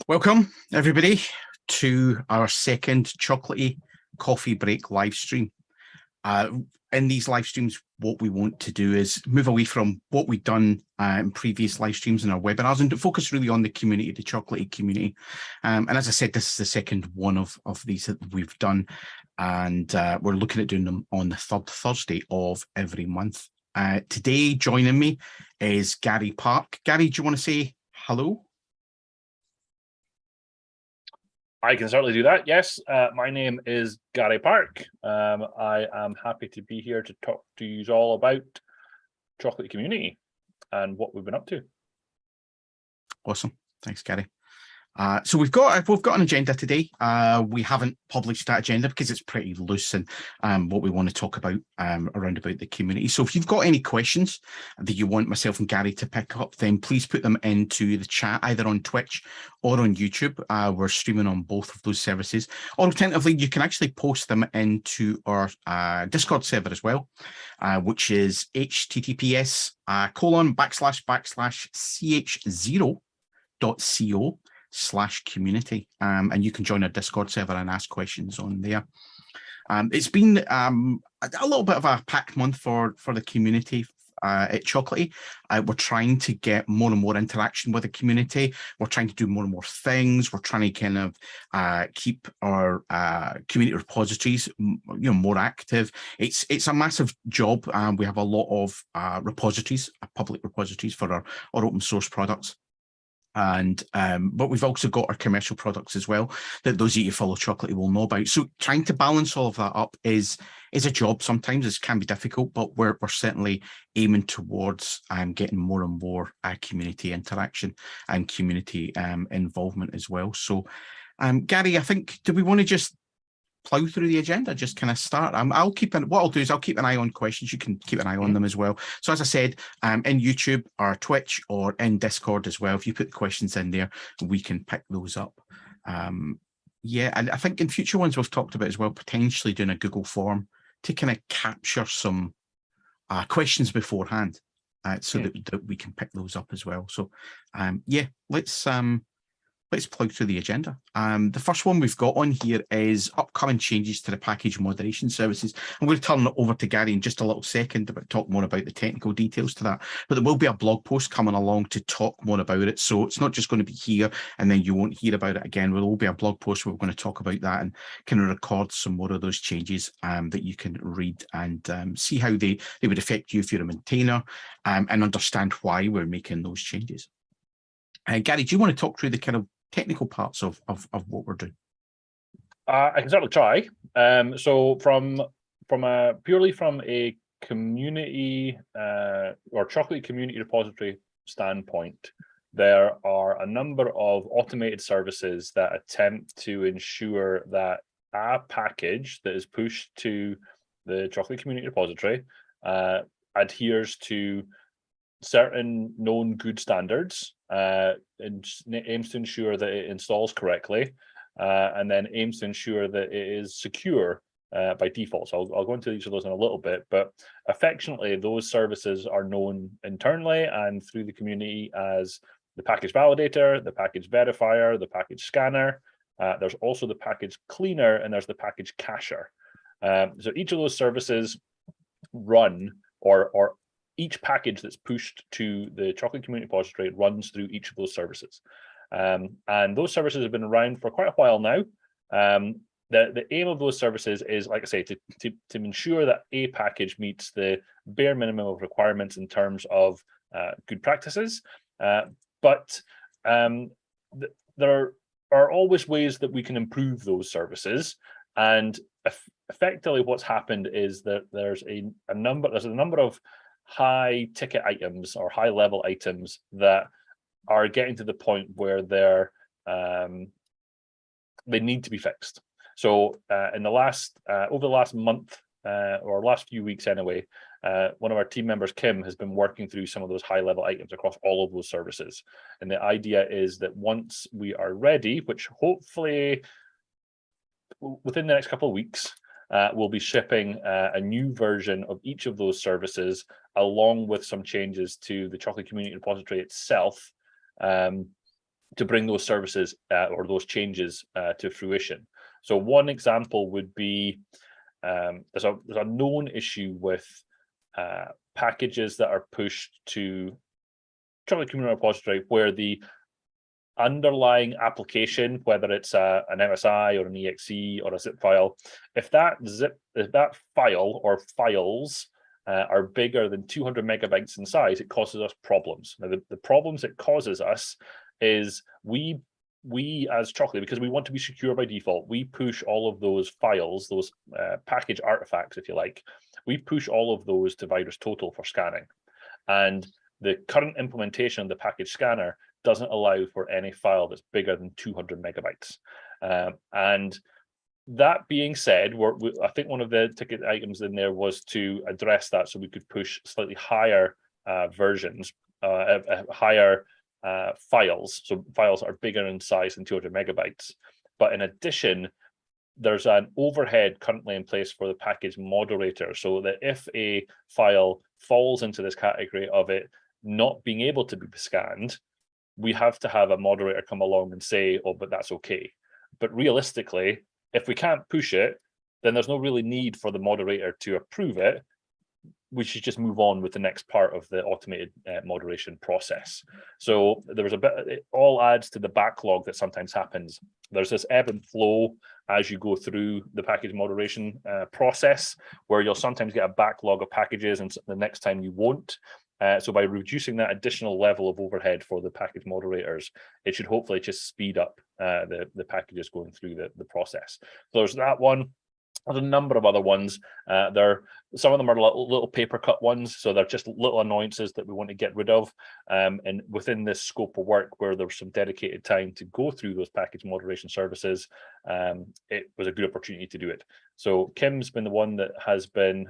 Welcome, everybody, to our second Chocolatey Coffee Break live stream. In these live streams, what we want to do is move away from what we've done in previous live streams and our webinars and to focus really on the community, the Chocolatey community. And as I said, this is the second one of these that we've done. And we're looking at doing them on the third Thursday of every month. Today, joining me is Gary Park. Gary, do you want to say hello? I can certainly do that. Yes, my name is Gary Park. I am happy to be here to talk to you all about Chocolatey Community and what we've been up to. Awesome. Thanks, Gary. So we've got an agenda today. We haven't published that agenda because it's pretty loose and what we want to talk about around about the community. So if you've got any questions that you want myself and Gary to pick up, then please put them into the chat either on Twitch or on YouTube. We're streaming on both of those services. Alternatively, you can actually post them into our Discord server as well, which is https://ch0.co/community, and you can join our Discord server and ask questions on there. It's been a little bit of a packed month for the community at Chocolatey. We're trying to get more and more interaction with the community. We're trying to do more and more things. We're trying to kind of keep our community repositories, more active. It's a massive job. We have a lot of repositories, public repositories for our open source products. And but we've also got our commercial products as well that those of you who follow Chocolatey will know about. So trying to balance all of that up is a job. Sometimes it can be difficult, but we're certainly aiming towards getting more and more community interaction and community involvement as well. So Gary, I think, do we want to just plow through the agenda, just kind of start? What I'll do is I'll keep an eye on questions. You can keep an eye on them as well. So as I said, in YouTube or Twitch or in Discord as well, if you put the questions in there, we can pick those up. Yeah, and I think in future ones we've talked about as well, potentially doing a Google form to kind of capture some questions beforehand, so that we can pick those up as well. So yeah, let's plug through the agenda. The first one we've got on here is upcoming changes to the package moderation services. I'm going to turn it over to Gary in just a little second to talk more about the technical details to that. But there will be a blog post coming along to talk more about it. So it's not just going to be here and then you won't hear about it again. There will be a blog post where we're going to talk about that and kind of record some more of those changes that you can read and see how they would affect you if you're a maintainer, and understand why we're making those changes. Gary, do you want to talk through the kind of technical parts of what we're doing? I can certainly try. So purely from a community or Chocolatey community repository standpoint, there are a number of automated services that attempt to ensure that a package that is pushed to the Chocolatey community repository adheres to certain known good standards, and aims to ensure that it installs correctly, and then aims to ensure that it is secure by default. So I'll go into each of those in a little bit, but affectionately, those services are known internally and through the community as the package validator, the package verifier, the package scanner. There's also the package cleaner, and there's the package cacher. So each of those services run, or each package that's pushed to the Chocolatey community repository runs through each of those services. And those services have been around for quite a while now. The aim of those services is, like I say, to ensure that a package meets the bare minimum of requirements in terms of good practices. But there are always ways that we can improve those services. And effectively what's happened is that there's a number of high ticket items or high level items that are getting to the point where they need to be fixed. So over the last month or last few weeks anyway, one of our team members, Kim, has been working through some of those high level items across all of those services. And the idea is that once we are ready, which hopefully within the next couple of weeks, we'll be shipping a new version of each of those services, along with some changes to the Chocolatey community repository itself, to bring those services or those changes to fruition. So one example would be there's a known issue with packages that are pushed to Chocolatey Community repository where the underlying application, whether it's an MSI or an EXE or a zip file, if that file or files are bigger than 200 megabytes in size, it causes us problems. Now, the problems it causes us is we as Chocolatey, because we want to be secure by default, we push all of those files, those package artifacts, if you like, we push all of those to VirusTotal for scanning. And the current implementation of the package scanner doesn't allow for any file that's bigger than 200 megabytes. And that being said, I think one of the ticket items in there was to address that so we could push slightly higher versions, higher files. So files are bigger in size than 200 megabytes. But in addition, there's an overhead currently in place for the package moderator, so that if a file falls into this category of it not being able to be scanned, we have to have a moderator come along and say, oh, but that's okay. But realistically, if we can't push it, then there's no really need for the moderator to approve it. We should just move on with the next part of the automated moderation process. So there was it all adds to the backlog that sometimes happens. There's this ebb and flow as you go through the package moderation process, where you'll sometimes get a backlog of packages and the next time you won't. So by reducing that additional level of overhead for the package moderators, it should hopefully just speed up the packages going through the process. So there's that one. There's a number of other ones. Some of them are little paper cut ones, so they're just little annoyances that we want to get rid of. And within this scope of work, where there's some dedicated time to go through those package moderation services, it was a good opportunity to do it. So Kim's been the one that has been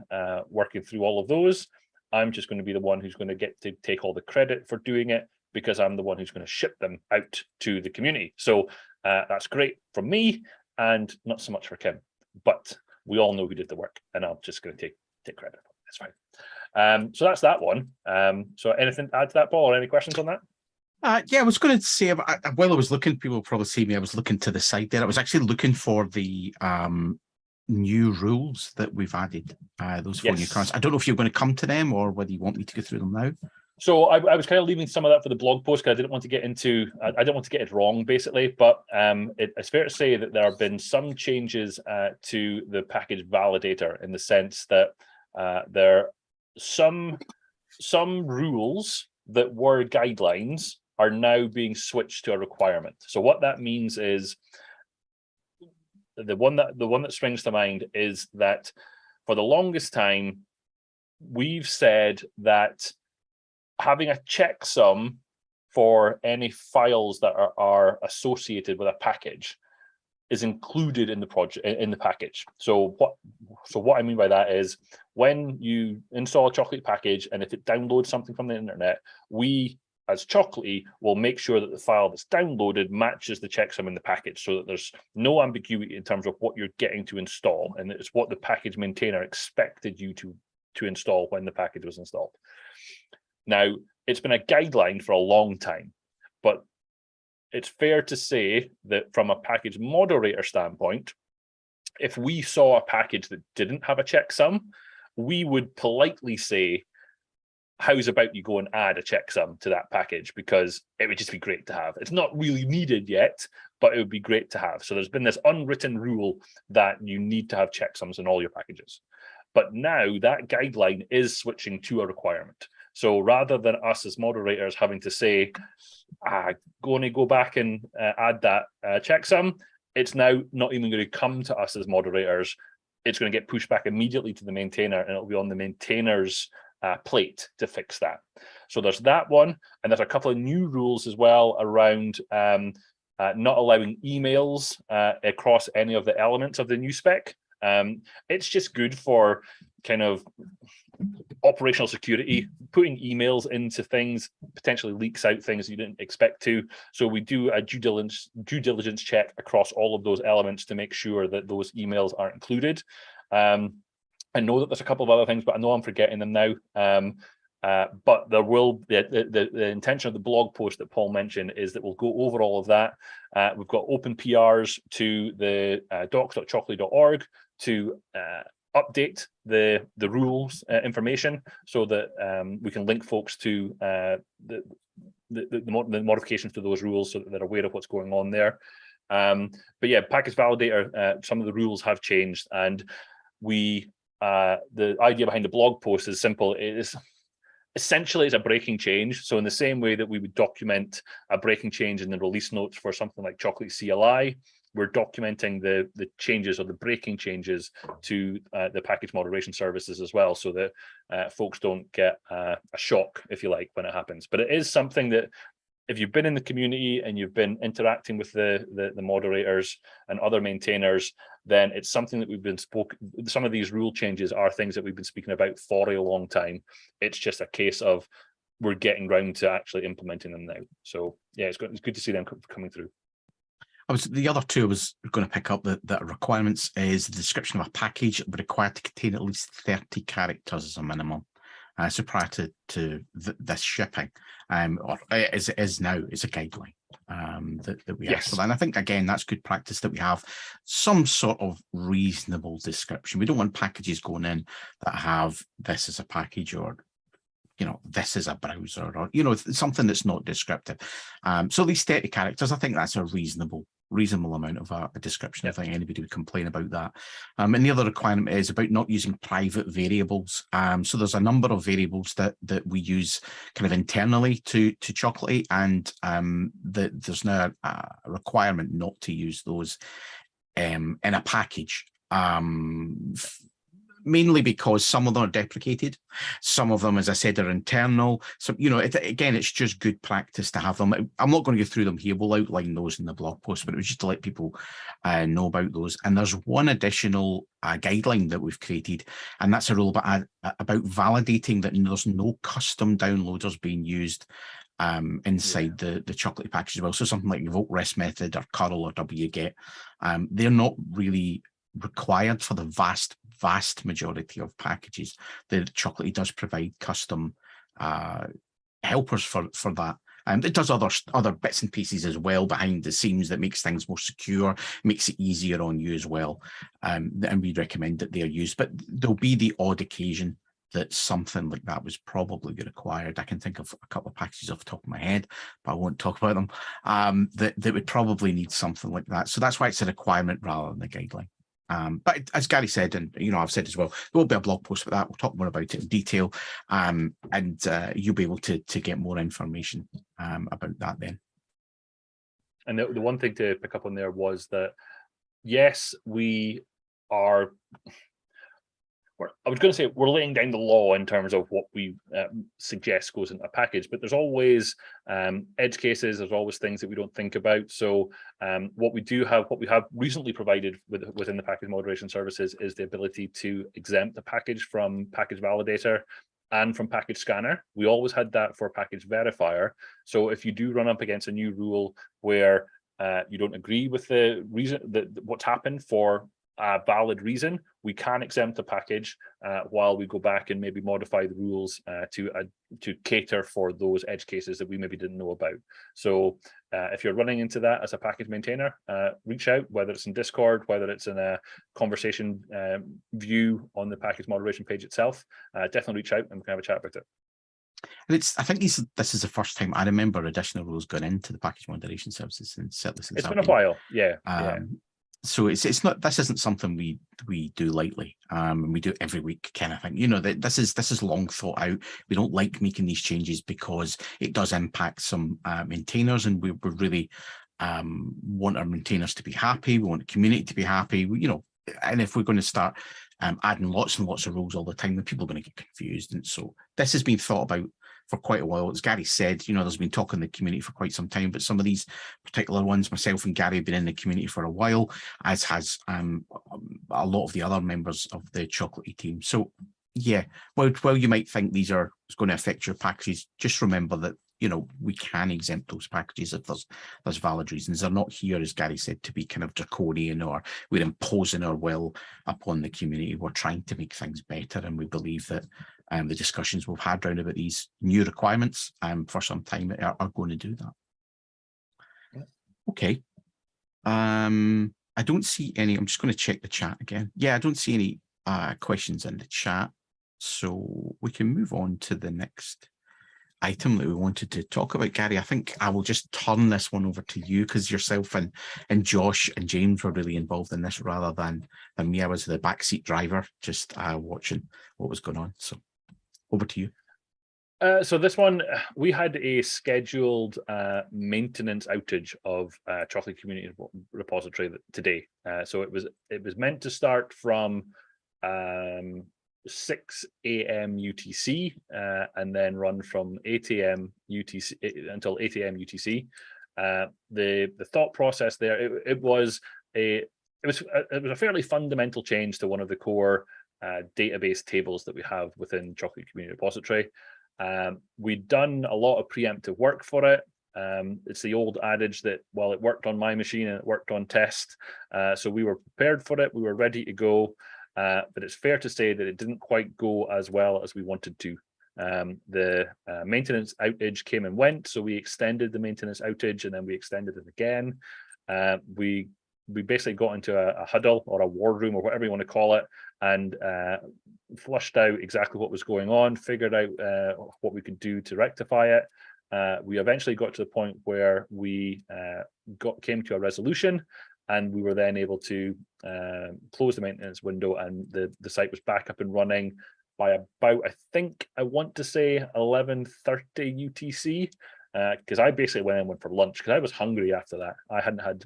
working through all of those. I'm just going to be the one who's going to get to take all the credit for doing it, because I'm the one who's going to ship them out to the community. So that's great from me and not so much for Kim, but we all know who did the work, and I'm just going to take credit. That's fine. So that's that one. So anything to add to that, Paul, or any questions on that? Yeah, I was going to say, while I was looking, people will probably see me, I was looking to the side there. I was actually looking for the new rules that we've added, those 4 new cards. I don't know if you're going to come to them or whether you want me to go through them now. So I was kind of leaving some of that for the blog post, because I didn't want to get into, I didn't want to get it wrong, basically. But it's fair to say that there have been some changes to the package validator, in the sense that there are some rules that were guidelines are now being switched to a requirement. So what that means is, the one that springs to mind is that for the longest time, we've said that having a checksum for any files that are associated with a package is included in the project, in the package. So what I mean by that is, when you install a Chocolatey package and if it downloads something from the internet, we as Chocolatey will make sure that the file that's downloaded matches the checksum in the package, so that there's no ambiguity in terms of what you're getting to install, and it's what the package maintainer expected you to install when the package was installed. Now, it's been a guideline for a long time, but it's fair to say that from a package moderator standpoint, if we saw a package that didn't have a checksum, we would politely say, how's about you go and add a checksum to that package, because it would just be great to have. It's not really needed yet, but it would be great to have. So there's been this unwritten rule that you need to have checksums in all your packages. But now that guideline is switching to a requirement. So rather than us as moderators having to say, go back and add that checksum, it's now not even going to come to us as moderators. It's going to get pushed back immediately to the maintainer, and it'll be on the maintainer's plate to fix that. So there's that one, and there's a couple of new rules as well around not allowing emails across any of the elements of the new spec. It's just good for kind of operational security. Putting emails into things potentially leaks out things you didn't expect to. So we do a due diligence check across all of those elements to make sure that those emails are included. I know that there's a couple of other things, but I know I'm forgetting them now. But there will the intention of the blog post that Paul mentioned is that we'll go over all of that. We've got open PRs to the docs.chocolatey.org to update the rules information so that we can link folks to the modifications to those rules so that they're aware of what's going on there. But yeah, package validator, some of the rules have changed, and the idea behind the blog post is simple. It is essentially it's a breaking change. So in the same way that we would document a breaking change in the release notes for something like Chocolatey CLI, we're documenting the changes or the breaking changes to the package moderation services as well, so that folks don't get a shock, if you like, when it happens. But it is something that, if you've been in the community and you've been interacting with the moderators and other maintainers, then it's something that we've been some of these rule changes are things that we've been speaking about for a long time. It's just a case of we're getting round to actually implementing them now. So yeah, it's good to see them coming through. The other two I was going to pick up that requirements is the description of a package required to contain at least 30 characters as a minimum. So prior to this shipping, or as it is now, it's a guideline that we ask for that. And I think, again, that's good practice that we have some sort of reasonable description. We don't want packages going in that have this as a package, or this is a browser, or something that's not descriptive. So at least 30 characters, I think that's a reasonable amount of a description. I think anybody would complain about that. And the other requirement is about not using private variables. So there's a number of variables that we use kind of internally to Chocolatey, and there's now a requirement not to use those in a package. Mainly because some of them are deprecated, some of them, as I said, are internal. So, again, it's just good practice to have them. I'm not going to go through them here. We'll outline those in the blog post, but it was just to let people know about those. And there's one additional guideline that we've created, and that's a rule about validating that there's no custom downloaders being used inside the Chocolatey package as well. So something like vote rest method or curl or wget, they're not really required for the vast majority of packages. The Chocolatey does provide custom helpers for that. It does other bits and pieces as well behind the scenes that makes things more secure, makes it easier on you as well. And we recommend that they're used, but there'll be the odd occasion that something like that was probably required. I can think of a couple of packages off the top of my head, but I won't talk about them, that would probably need something like that. So that's why it's a requirement rather than a guideline. But as Gary said, and I've said as well, there will be a blog post for that. We'll talk more about it in detail, and you'll be able to get more information about that then. And the one thing to pick up on there was that, yes, we are. I was going to say we're laying down the law in terms of what we suggest goes in a package, but there's always edge cases. There's always things that we don't think about. So what we have recently provided within the package moderation services is the ability to exempt the package from package validator and from package scanner. We always had that for package verifier. So if you do run up against a new rule where you don't agree with the reason that what's happened for a valid reason, we can exempt the package while we go back and maybe modify the rules to cater for those edge cases that we maybe didn't know about. So if you're running into that as a package maintainer, reach out, whether it's in Discord, whether it's in a conversation view on the package moderation page itself. Definitely reach out and we can have a chat about it. And I think this is the first time I remember additional rules going into the package moderation services, and certainly since it's been a while. Yeah. So it's not, this isn't something we do lightly, and we do it every week kind of thing. This is long thought out. We don't like making these changes because it does impact some maintainers, and we really want our maintainers to be happy. We want the community to be happy. And if we're going to start adding lots and lots of rules all the time, then people are going to get confused. And so this has been thought about for quite a while. As Gary said, there's been talk in the community for quite some time, but some of these particular ones, myself and Gary have been in the community for a while, as has a lot of the other members of the Chocolatey team. So yeah, while you might think these are going to affect your packages, just remember that we can exempt those packages if there's valid reasons. They're not here, as Gary said, to be kind of draconian or we're imposing our will upon the community. We're trying to make things better, and we believe that the discussions we've had around about these new requirements for some time are going to do that. Okay. I don't see any. I'm just going to check the chat again. Yeah, I don't see any questions in the chat, so we can move on to the next item that we wanted to talk about. Gary, I think I will just turn this one over to you, because yourself and Josh and James were really involved in this rather than me. I was the backseat driver, just watching what was going on. So over to you. So this one, we had a scheduled maintenance outage of Chocolatey Community Repository today. So it was meant to start from 6 a.m. UTC and then run from 8 a.m. UTC until 8 a.m. UTC. The thought process there, it was a fairly fundamental change to one of the core database tables that we have within Chocolatey Community Repository. We'd done a lot of preemptive work for it. It's the old adage that, well, it worked on my machine and it worked on test. So we were prepared for it. We were ready to go. But it's fair to say that it didn't quite go as well as we wanted to. The maintenance outage came and went. So we extended the maintenance outage and then we extended it again. We basically got into a huddle or a war room or whatever you want to call it, and flushed out exactly what was going on, figured out what we could do to rectify it. We eventually got to the point where we came to a resolution, and we were then able to close the maintenance window, and the site was back up and running by about, I want to say 11:30 UTC. Because I basically went for lunch because I was hungry after that. I hadn't had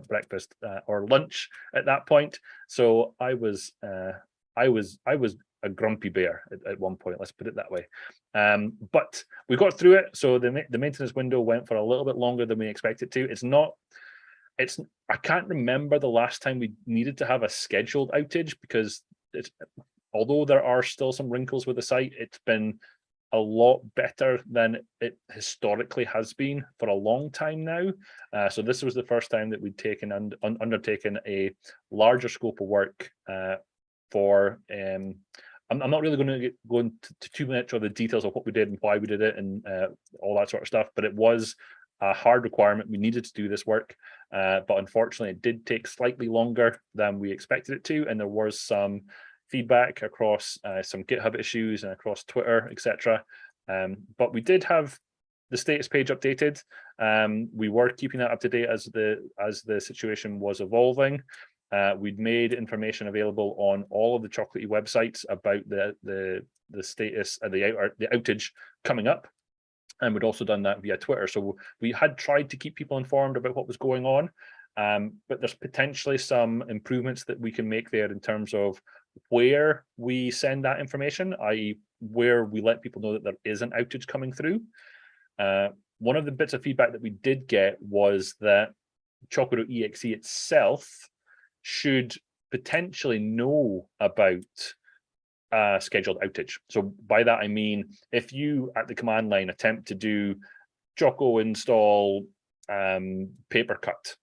breakfast or lunch at that point, so I was a grumpy bear at one point. Let's put it that way. But we got through it. So the maintenance window went for a little bit longer than we expected to. I can't remember the last time we needed to have a scheduled outage, because although there are still some wrinkles with the site, it's been a lot better than it historically has been for a long time now. So this was the first time that we'd undertaken a larger scope of work for. I'm not really going to go into too much of the details of what we did and why we did it and all that sort of stuff, but it was a hard requirement. We needed to do this work, but unfortunately it did take slightly longer than we expected it to, and there was some feedback across some GitHub issues and across Twitter, etc. But we did have the status page updated. We were keeping that up to date as the situation was evolving. We'd made information available on all of the Chocolatey websites about the status of the outage coming up, and we'd also done that via Twitter. So we had tried to keep people informed about what was going on, but there's potentially some improvements that we can make there in terms of where we send that information, i.e. where we let people know that there is an outage coming through. One of the bits of feedback that we did get was that Chocolatey.exe itself should potentially know about a scheduled outage. So by that I mean, if you at the command line attempt to do Choco install papercut,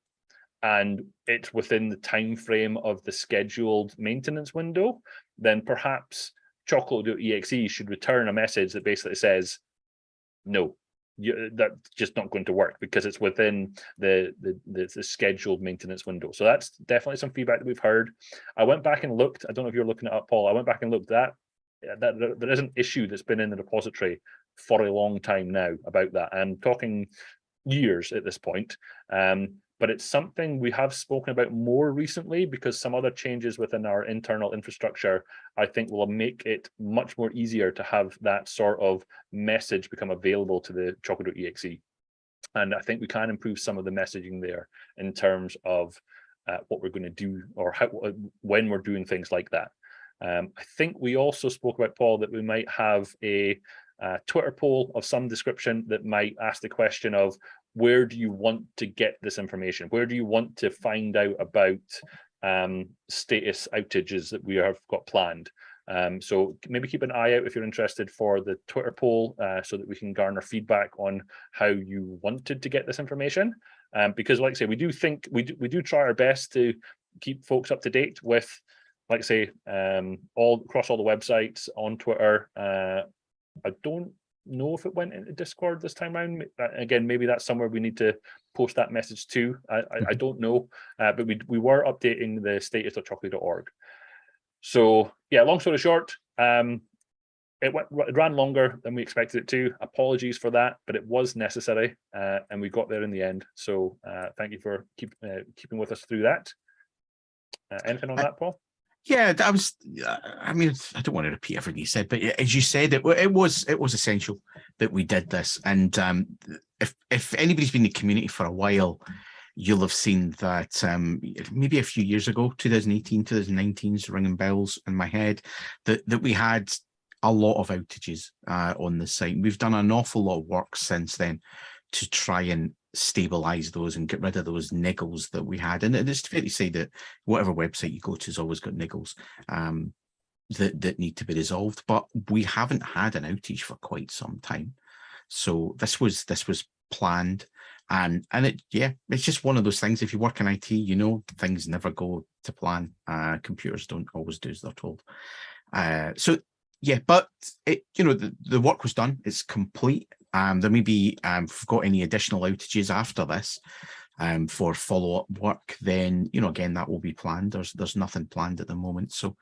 and it's within the time frame of the scheduled maintenance window, then perhaps Chocolatey.exe should return a message that basically says, no, that's just not going to work because it's within the scheduled maintenance window. So that's definitely some feedback that we've heard. I went back and looked. I don't know if you're looking it up, Paul. I went back and looked at that. There is an issue that's been in the repository for a long time now about that. I'm talking years at this point. But it's something we have spoken about more recently because some other changes within our internal infrastructure, I think, will make it much more easier to have that sort of message become available to the Chocolatey.exe. And I think we can improve some of the messaging there in terms of what we're going to do or when we're doing things like that. I think we also spoke about, Paul, that we might have a Twitter poll of some description that might ask the question of, where do you want to get this information? Where do you want to find out about status outages that we have got planned? So maybe keep an eye out if you're interested for the Twitter poll, so that we can garner feedback on how you wanted to get this information. Because, like I say, we do try our best to keep folks up to date with, like I say, all across all the websites on Twitter. I don't know if it went into Discord this time around. Again, maybe that's somewhere we need to post that message to. I don't know, but we were updating the status.chocolatey.org. So yeah, long story short, it ran longer than we expected it to. Apologies for that, but it was necessary, and we got there in the end. So thank you for keeping with us through that. Anything on that, Paul? Yeah, I mean, I don't want to repeat everything you said, but as you said, it was essential that we did this. And if anybody's been in the community for a while, you'll have seen that maybe a few years ago, 2018, 2019 is ringing bells in my head, that we had a lot of outages on the site. We've done an awful lot of work since then to try and stabilize those and get rid of those niggles that we had. And it's fair to say that whatever website you go to has always got niggles that need to be resolved. But we haven't had an outage for quite some time. So this was planned. And it's just one of those things. If you work in IT, you know things never go to plan. Computers don't always do as they're told. So yeah, but the work was done. It's complete. There may be, if we've got any additional outages after this for follow-up work, then again that will be planned. There's nothing planned at the moment. So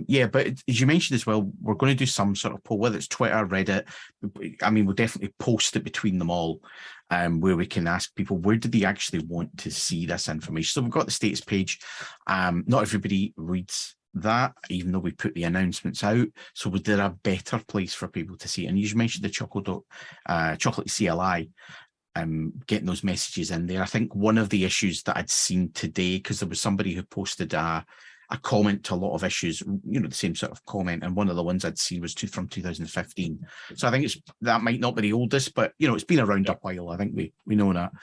yeah, but as you mentioned as well, we're going to do some sort of poll, whether it's Twitter, Reddit. I mean, we'll definitely post it between them all, where we can ask people, where do they actually want to see this information? So we've got the status page. Not everybody reads that, even though we put the announcements out. So was there a better place for people to see it? And you mentioned the Chocolatey CLI, getting those messages in there. I think one of the issues that I'd seen today, because there was somebody who posted a comment to a lot of issues, the same sort of comment, and one of the ones I'd seen was from 2015. So I think that might not be the oldest, but it's been around a while. I think we know that,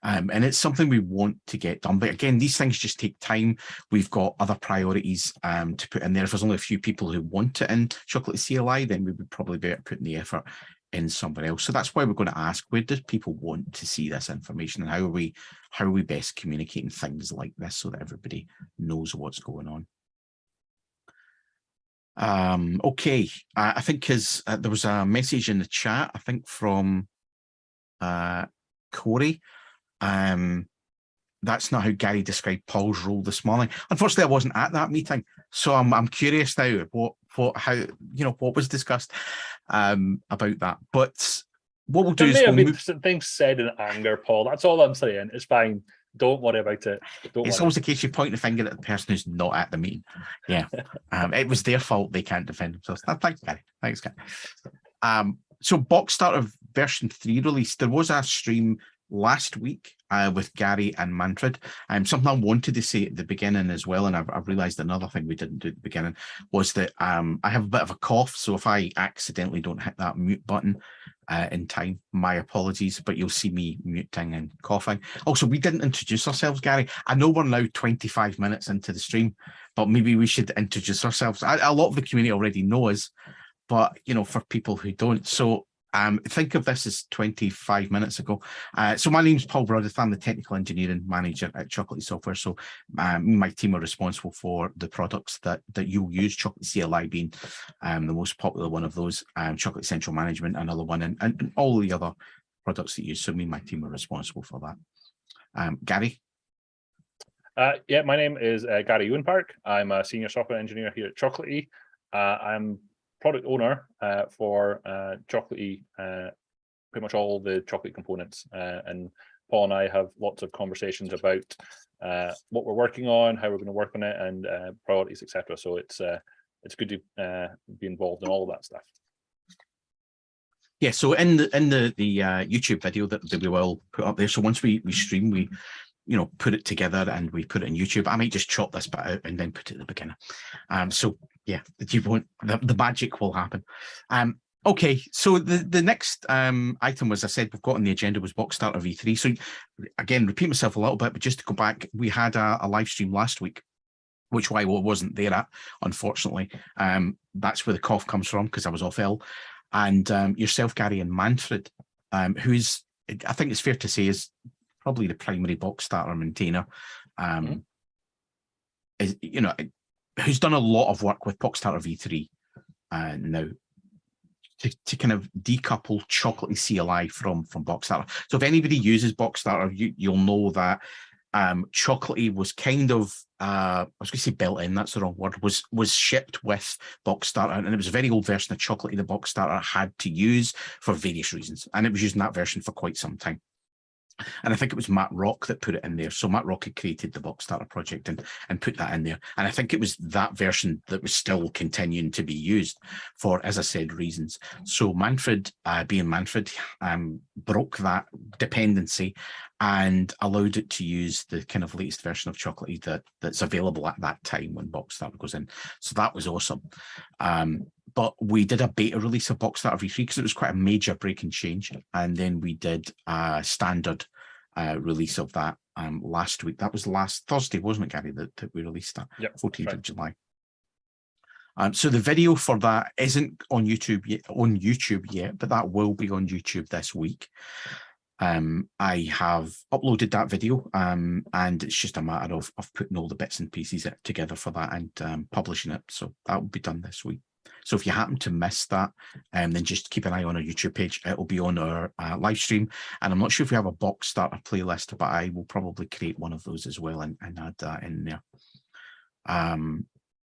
and it's something we want to get done. But again, these things just take time. We've got other priorities to put in there. If there's only a few people who want it in Chocolatey CLI, then we would probably be putting the effort in somewhere else. So that's why we're going to ask, where do people want to see this information, and how are we best communicating things like this so that everybody knows what's going on? Okay, I think there was a message in the chat, I think from Corey. That's not how Gary described Paul's role this morning. Unfortunately, I wasn't at that meeting, so I'm curious now what was discussed about that. But what we'll do is there may have been things said in anger, Paul. That's all I'm saying. It's fine. Don't worry about it. It's always the case you point the finger at the person who's not at the meeting. Yeah, it was their fault. They can't defend themselves. Thanks, Gary. Thanks, Gary. So Box Starter version 3 released. There was a stream last week with Gary and Manfred. Something I wanted to say at the beginning as well, and I've realised another thing we didn't do at the beginning was that I have a bit of a cough, so if I accidentally don't hit that mute button in time, my apologies, but you'll see me muting and coughing. Also, we didn't introduce ourselves, Gary. I know we're now 25 minutes into the stream, but maybe we should introduce ourselves. A lot of the community already know us, but for people who don't, so think of this as 25 minutes ago. So my name's Paul Broadith. I'm the technical engineering manager at Chocolatey Software. So my team are responsible for the products that you'll use, Chocolatey CLI being the most popular one of those, Chocolatey Central Management, another one, and all the other products that you use. So me and my team are responsible for that. Gary? Yeah, my name is Gary Ewenpark. I'm a senior software engineer here at Chocolatey. I'm product owner for Chocolatey, pretty much all the Chocolatey components, and Paul and I have lots of conversations about what we're working on, how we're going to work on it, and priorities, etc. So it's good to be involved in all of that stuff. Yeah, so in the YouTube video that we will put up there, so once we stream, we put it together and we put it in YouTube. I might just chop this bit out and then put it at the beginning. So yeah, the magic will happen. Okay, so the next item, as I said, we've got on the agenda was Box Starter V3. So again, repeat myself a little bit, but just to go back, we had a live stream last week which I wasn't there at, unfortunately. That's where the cough comes from, because I was off ill. And yourself, Gary, and Manfred, who's, I think it's fair to say, is probably the primary box starter maintainer. Is, you know, who's done a lot of work with Box Starter V3 now to kind of decouple Chocolatey CLI from Box Starter. So if anybody uses Box Starter, you'll know that Chocolatey was kind of I was going to say built in, that's the wrong word, was shipped with Box Starter, and it was a very old version of Chocolatey the Box Starter had to use for various reasons, and it was using that version for quite some time. And I think it was Matt Rock that put it in there. So Matt Rock had created the Box Starter project and put that in there. And I think it was that version that was still continuing to be used for, as I said, reasons. So Manfred, being Manfred, broke that dependency and allowed it to use the kind of latest version of Chocolatey that's available at that time when Box Starter goes in. So that was awesome. But we did a beta release of Box Starter V3 because it was quite a major break and change. And then we did a standard release of that last week. That was last Thursday, wasn't it, Gary, that we released that? Yep, 14th of July. So the video for that isn't on YouTube yet, but that will be on YouTube this week. I have uploaded that video, and it's just a matter of putting all the bits and pieces together for that and publishing it. So that will be done this week. So if you happen to miss that, then just keep an eye on our YouTube page. It will be on our live stream. And I'm not sure if we have a Box Starter playlist, but I will probably create one of those as well and add that in there.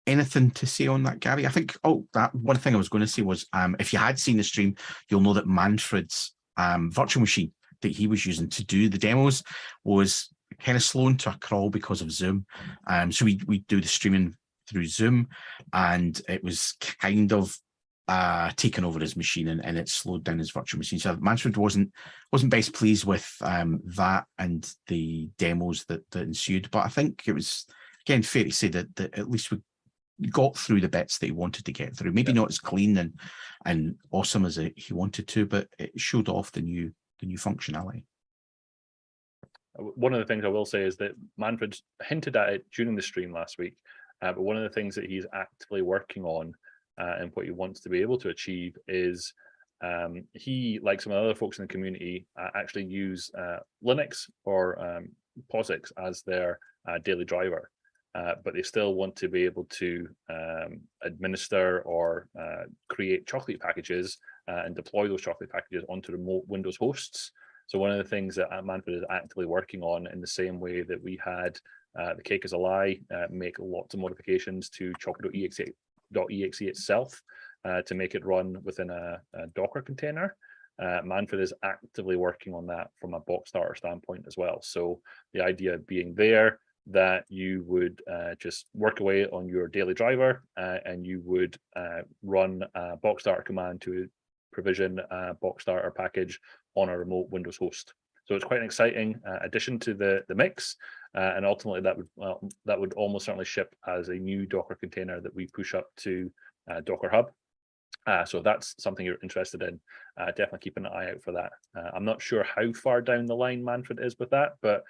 Anything to say on that, Gary? I think, that one thing I was going to say was, if you had seen the stream, you'll know that Manfred's virtual machine that he was using to do the demos was kind of slowing to a crawl because of Zoom. So we do the streaming through Zoom, and it was kind of taken over his machine, and it slowed down his virtual machine. So Manfred wasn't best pleased with that and the demos that ensued. But I think it was, again, fair to say that at least we got through the bits that he wanted to get through. Maybe not as clean and awesome as he wanted to, but it showed off the new functionality. One of the things I will say is that Manfred hinted at it during the stream last week, but one of the things that he's actively working on and what he wants to be able to achieve is he, like some other folks in the community, actually use Linux or POSIX as their daily driver. But they still want to be able to administer or create Chocolatey packages and deploy those Chocolatey packages onto remote Windows hosts. So one of the things that Manfred is actively working on, in the same way that we had the Cake is a Lie make lots of modifications to chocolate.exe itself to make it run within a Docker container, Manfred is actively working on that from a Box Starter standpoint as well. So the idea being there that you would just work away on your daily driver and you would run a Box Starter command to provision a Box Starter package on a remote Windows host. So it's quite an exciting addition to the mix, and ultimately that would almost certainly ship as a new Docker container that we push up to Docker Hub. So if that's something you're interested in, definitely keep an eye out for that. I'm not sure how far down the line Manfred is with that, but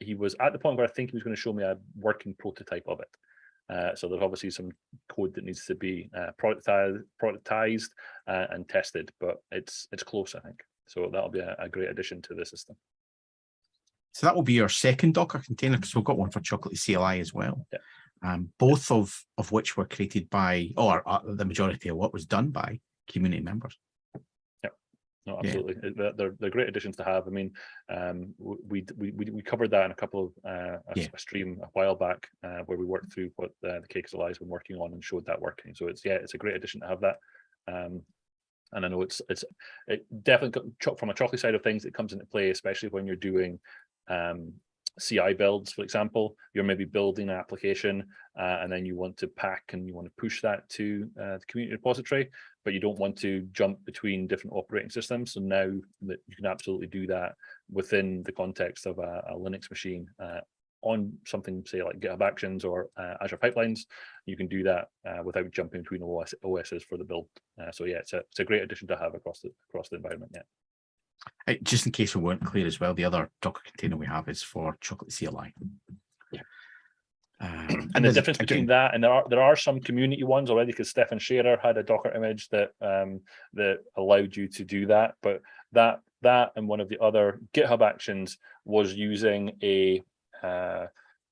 he was at the point where I think he was going to show me a working prototype of it. So there's obviously some code that needs to be productized and tested, but it's close, I think. So that'll be a great addition to the system. So that will be our second Docker container, because we've got one for Chocolatey CLI as well. Yeah. Both of which were created by, or the majority of what was done by, community members. No, absolutely. Yeah. They're great additions to have. I mean, we covered that in a couple of a stream a while back where we worked through what the Cake is a Lie has been working on and showed that working. So it's a great addition to have that. And I know it definitely from a Chocolatey side of things, it comes into play, especially when you're doing CI builds, for example. You're maybe building an application and then you want to pack and you want to push that to the community repository, but you don't want to jump between different operating systems. So now that you can absolutely do that within the context of a Linux machine on something, say, like GitHub Actions or Azure Pipelines, you can do that without jumping between OSs for the build. So yeah, it's a great addition to have across the environment. Yeah. Just in case we weren't clear as well, the other Docker container we have is for Chocolatey CLI. And the difference between that and there are some community ones already, because Stefan Scherer had a Docker image that that allowed you to do that. But that and one of the other GitHub actions was using a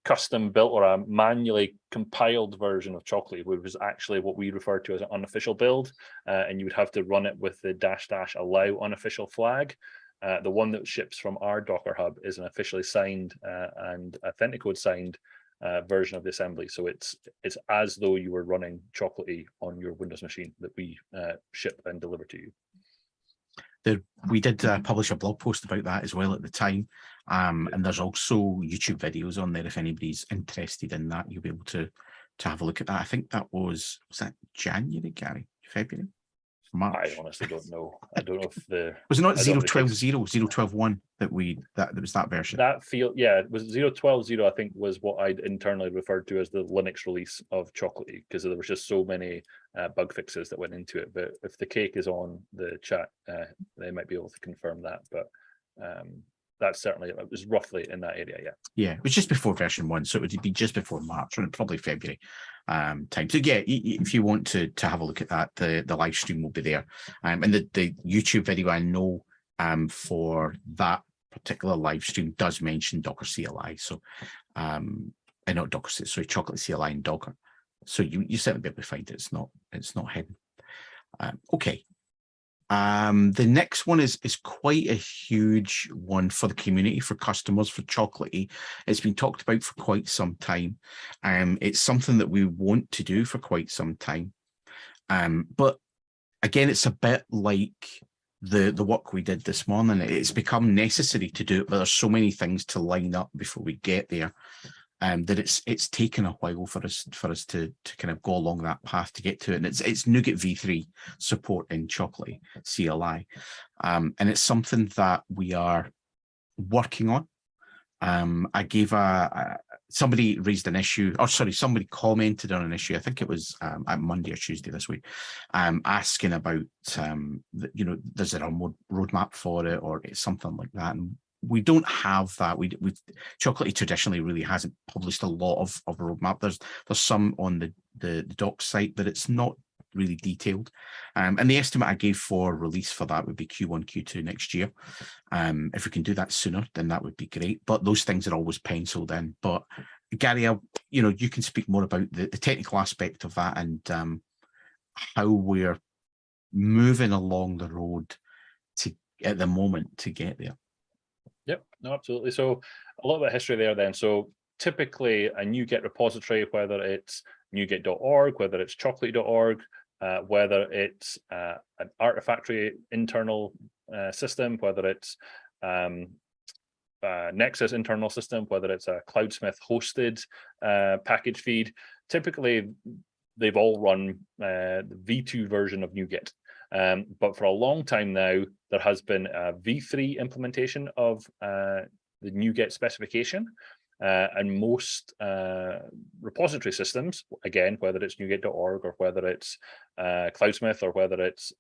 custom built or a manually compiled version of Chocolatey, which was actually what we refer to as an unofficial build, and you would have to run it with the -- allow unofficial flag. The one that ships from our Docker Hub is an officially signed and Authenticode signed version of the assembly. So it's as though you were running Chocolatey on your Windows machine that we ship and deliver to you. We did publish a blog post about that as well at the time, and there's also YouTube videos on there if anybody's interested in that. You'll be able to have a look at that. I think that was that January, Gary? February? March? I honestly don't know. I don't know if the was it not 0.12.0, 0.12.1 that was that version. That it was 0.12.0. I think was what I'd internally referred to as the Linux release of Chocolatey, because there was just so many bug fixes that went into it. But if the cake is on the chat, they might be able to confirm that. But that's certainly, it was roughly in that area. Yeah, it was just before version 1, so it would be just before March, or probably February time. So yeah, if you want to have a look at that, the live stream will be there, and the YouTube video I know for that particular live stream does mention Docker CLI. So and not Docker, sorry, Chocolatey CLI and Docker. So you certainly be able to find it. It's not hidden. Okay. The next one is quite a huge one for the community, for customers, for Chocolatey. It's been talked about for quite some time. It's something that we want to do for quite some time. But again, it's a bit like the work we did this morning. It's become necessary to do it, but there's so many things to line up before we get there. That it's taken a while for us to kind of go along that path to get to it. And it's Nougat v3 support in Chocolatey CLI. And it's something that we are working on. I gave somebody raised an issue, or sorry, somebody commented on an issue. I think it was at Monday or Tuesday this week, asking about, is there a roadmap for it or something like that? And we don't have that. Chocolatey traditionally really hasn't published a lot of a roadmap. There's some on the docs site, but it's not really detailed. And the estimate I gave for release for that would be Q1, Q2 next year. If we can do that sooner, then that would be great. But those things are always penciled in. But Gary, you can speak more about the technical aspect of that and how we're moving along the road at the moment to get there. Yep, no, absolutely. So a little bit of history there then. So typically a NuGet repository, whether it's nuget.org, whether it's chocolatey.org, whether it's an Artifactory internal system, whether it's Nexus internal system, whether it's a Cloudsmith hosted package feed, typically they've all run the V2 version of NuGet. But for a long time now, there has been a V3 implementation of the NuGet specification, and most repository systems, again, whether it's nuget.org or whether it's Cloudsmith or whether it's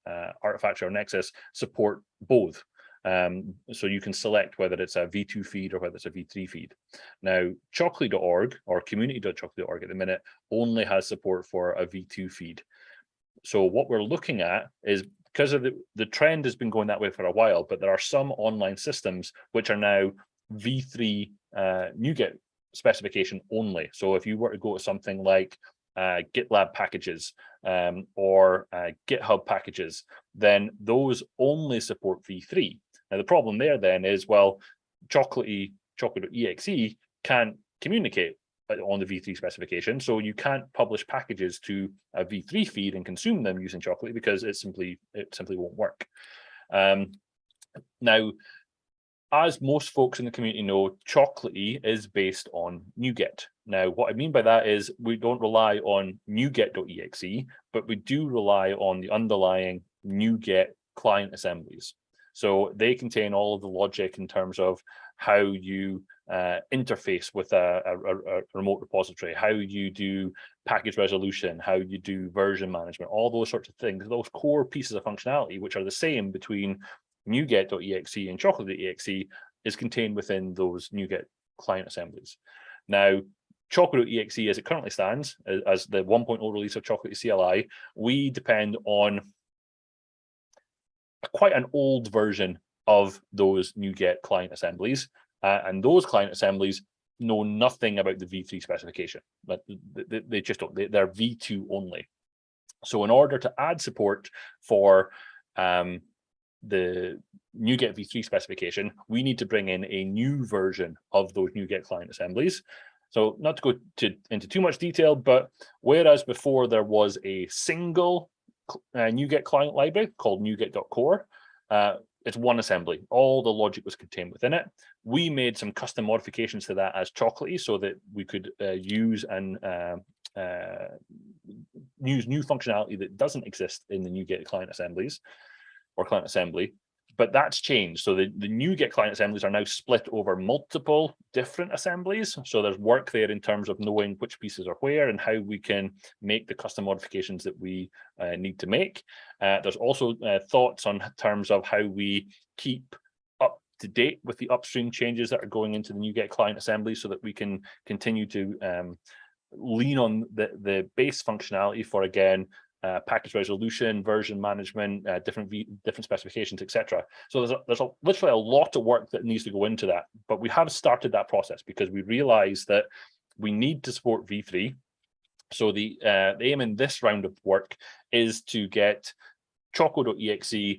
Artifactory or Nexus, support both. So you can select whether it's a V2 feed or whether it's a V3 feed. Now, chocolatey.org or community.chocolatey.org at the minute only has support for a V2 feed. So what we're looking at is, because of the trend has been going that way for a while, but there are some online systems which are now V3 NuGet specification only. So if you were to go to something like GitLab packages or GitHub packages, then those only support V3. Now the problem there then is, well, Chocolatey.exe can't communicate on the V3 specification, so you can't publish packages to a V3 feed and consume them using Chocolatey because it simply won't work. Now, as most folks in the community know, Chocolatey is based on NuGet. Now, what I mean by that is we don't rely on NuGet.exe, but we do rely on the underlying NuGet client assemblies. So they contain all of the logic in terms of how you interface with a remote repository, how you do package resolution, how you do version management, all those sorts of things, those core pieces of functionality, which are the same between NuGet.exe and Chocolatey.exe, is contained within those NuGet client assemblies. Now, Chocolatey EXE, as it currently stands, as the 1.0 release of Chocolatey CLI, we depend on quite an old version of those NuGet client assemblies, and those client assemblies know nothing about the V3 specification. But they just don't. They're V2 only. So in order to add support for the NuGet V3 specification, we need to bring in a new version of those NuGet client assemblies. So not to go into too much detail, but whereas before there was a single NuGet client library called NuGet.core, it's one assembly. All the logic was contained within it. We made some custom modifications to that as Chocolatey so that we could use new functionality that doesn't exist in the NuGet client assemblies or client assembly. But that's changed. So the NuGet client assemblies are now split over multiple different assemblies. So there's work there in terms of knowing which pieces are where and how we can make the custom modifications that we need to make. There's also thoughts on terms of how we keep up to date with the upstream changes that are going into the NuGet client assembly so that we can continue to lean on the base functionality for, again, package resolution, version management, different specifications, etc. So there's literally a lot of work that needs to go into that. But we have started that process because we realize that we need to support V3. So the aim in this round of work is to get Choco.exe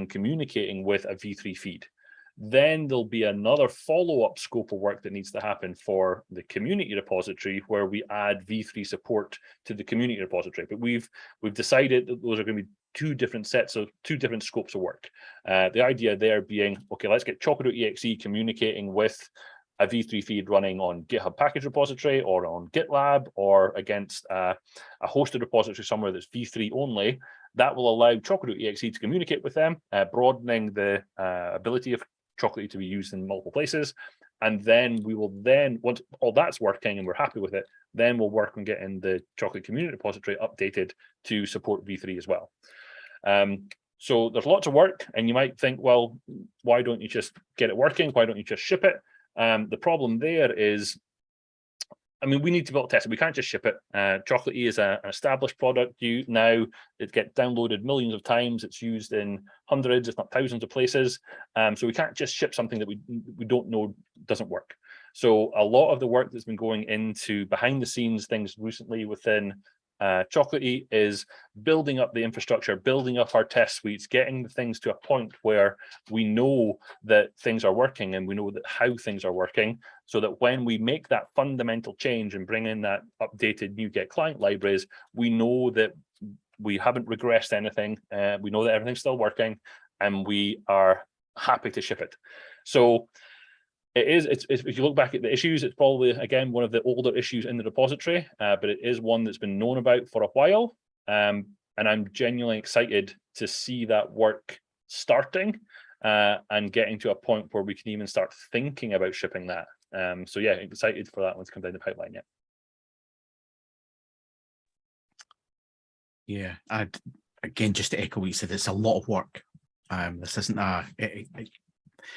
communicating with a V3 feed. Then there'll be another follow-up scope of work that needs to happen for the community repository where we add V3 support to the community repository. But we've decided that those are going to be two different scopes of work. The idea there being, okay, let's get Choco.exe communicating with a V3 feed running on GitHub package repository or on GitLab or against a hosted repository somewhere that's V3 only. That will allow Chocolatey to communicate with them, broadening the ability of Chocolatey to be used in multiple places. And then we will once all that's working and we're happy with it, then we'll work on getting the Chocolatey community repository updated to support V3 as well. So there's lots of work, and you might think, well, why don't you just get it working? Why don't you just ship it? The problem there is, I mean, we need to be able to test it. We can't just ship it. Chocolatey is an established product. Now it gets downloaded millions of times. It's used in hundreds, if not thousands of places. So we can't just ship something that we don't know doesn't work. So a lot of the work that's been going into behind the scenes things recently within Chocolatey is building up the infrastructure, building up our test suites, getting the things to a point where we know that things are working and we know that how things are working, so that when we make that fundamental change and bring in that updated NuGet client libraries, we know that we haven't regressed anything, we know that everything's still working, and we are happy to ship it. So it's if you look back at the issues, it's probably, again, one of the older issues in the repository, but it is one that's been known about for a while. And I'm genuinely excited to see that work starting and getting to a point where we can even start thinking about shipping that. So yeah, excited for that one to come down the pipeline. Yeah, again, just to echo what you said, it's a lot of work. This isn't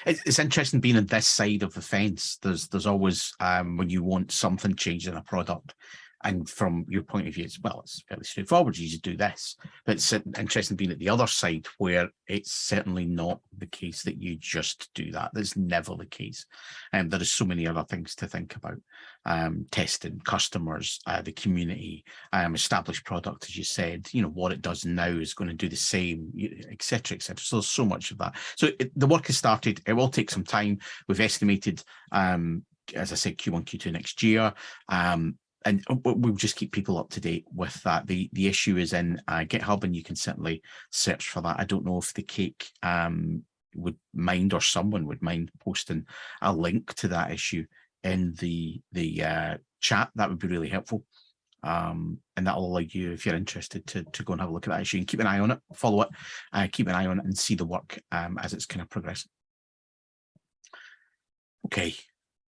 it's interesting being on this side of the fence. There's always when you want something changed in a product, and from your point of view, it's fairly straightforward. You just do this. But it's interesting being at the other side where it's certainly not the case that you just do that. That's never the case. And there is so many other things to think about. Testing, customers, the community, established product, as you said, what it does now is going to do the same, et cetera, et cetera. So there's so much of that. So the work has started. It will take some time. We've estimated, as I said, Q1, Q2 next year. And we'll just keep people up to date with that. The issue is in GitHub, and you can certainly search for that. I don't know if the cake would mind, or someone would mind, posting a link to that issue in the chat. That would be really helpful. And that'll allow you, if you're interested, to go and have a look at that issue and keep an eye on it, follow it, keep an eye on it, and see the work as it's kind of progressing. Okay.